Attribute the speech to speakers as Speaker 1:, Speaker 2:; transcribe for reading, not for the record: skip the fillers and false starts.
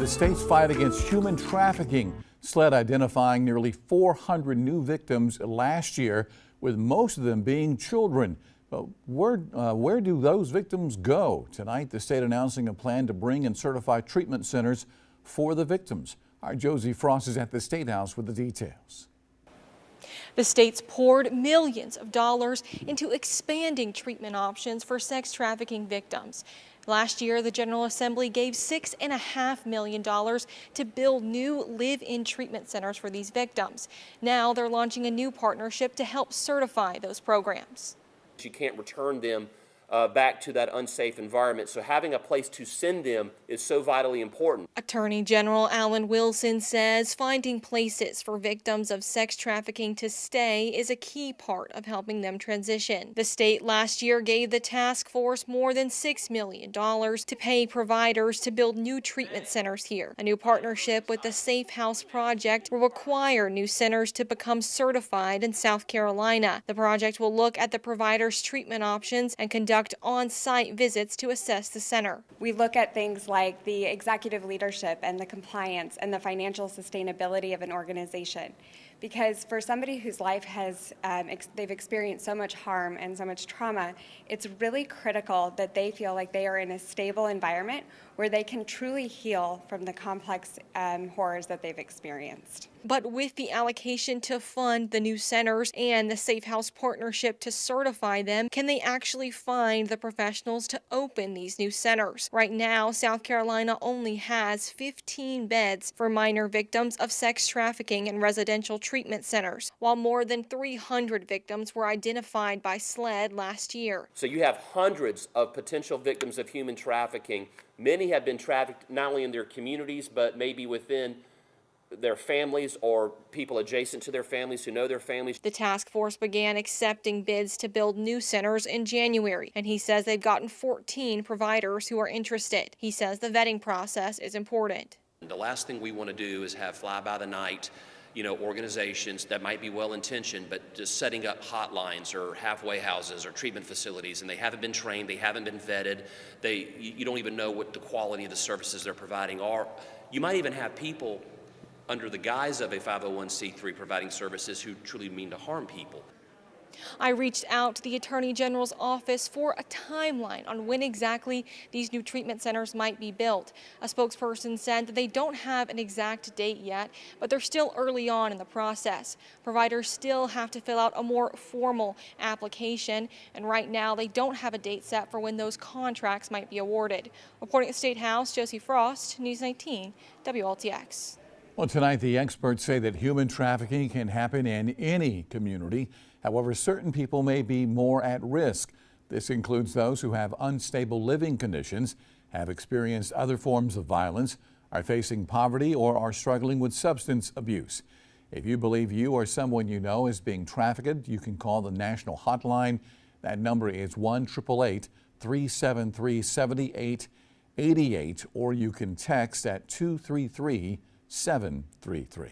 Speaker 1: The state's fight against human trafficking. SLED identifying nearly 400 new victims last year, with most of them being children. But where do those victims go? Tonight, the state announcing a plan to bring and certify treatment centers for the victims. Our Josie Frost is at the State House with the details.
Speaker 2: The state's poured millions of dollars into expanding treatment options for sex trafficking victims. Last year, the General Assembly gave $6.5 million to build new live-in treatment centers for these victims. Now they're launching a new partnership to help certify those programs.
Speaker 3: You can't return them back to that unsafe environment, so having a place to send them is so vitally important.
Speaker 2: Attorney General Alan Wilson says finding places for victims of sex trafficking to stay is a key part of helping them transition. The state last year gave the task force more than $6 million to pay providers to build new treatment centers here. A new partnership with the Safe House Project will require new centers to become certified in South Carolina. The project will look at the providers' treatment options and conduct on-site visits to assess the center.
Speaker 4: We look at things like the executive leadership and the compliance and the financial sustainability of an organization. Because for somebody whose life has, they've experienced so much harm and so much trauma, it's really critical that they feel like they are in a stable environment where they can truly heal from the complex horrors that they've experienced.
Speaker 2: But with the allocation to fund the new centers and the Safe House partnership to certify them, can they actually find the professionals to open these new centers? Right now, South Carolina only has 15 beds for minor victims of sex trafficking in residential treatment centers, while more than 300 victims were identified by SLED last year.
Speaker 3: So you have hundreds of potential victims of human trafficking. Many have been trafficked not only in their communities, but maybe within their families or people adjacent to their families who know their families.
Speaker 2: The task force began accepting bids to build new centers in January, and he says they've gotten 14 providers who are interested. He says the vetting process is important.
Speaker 5: The last thing we want to do is have fly-by-the-night organizations that might be well-intentioned, but just setting up hotlines or halfway houses or treatment facilities, and they haven't been trained, they haven't been vetted, you don't even know what the quality of the services they're providing are. You might even have people under the guise of a 501c3 providing services who truly mean to harm people.
Speaker 2: I reached out to the Attorney General's office for a timeline on when exactly these new treatment centers might be built. A spokesperson said that they don't have an exact date yet, but they're still early on in the process. Providers still have to fill out a more formal application, and right now they don't have a date set for when those contracts might be awarded. Reporting at the State House, Josie Frost, News 19, WLTX.
Speaker 1: Well, tonight the experts say that human trafficking can happen in any community. However, certain people may be more at risk. This includes those who have unstable living conditions, have experienced other forms of violence, are facing poverty, or are struggling with substance abuse. If you believe you or someone you know is being trafficked, you can call the national hotline. That number is 1-888-373-7888, or you can text at 233-733.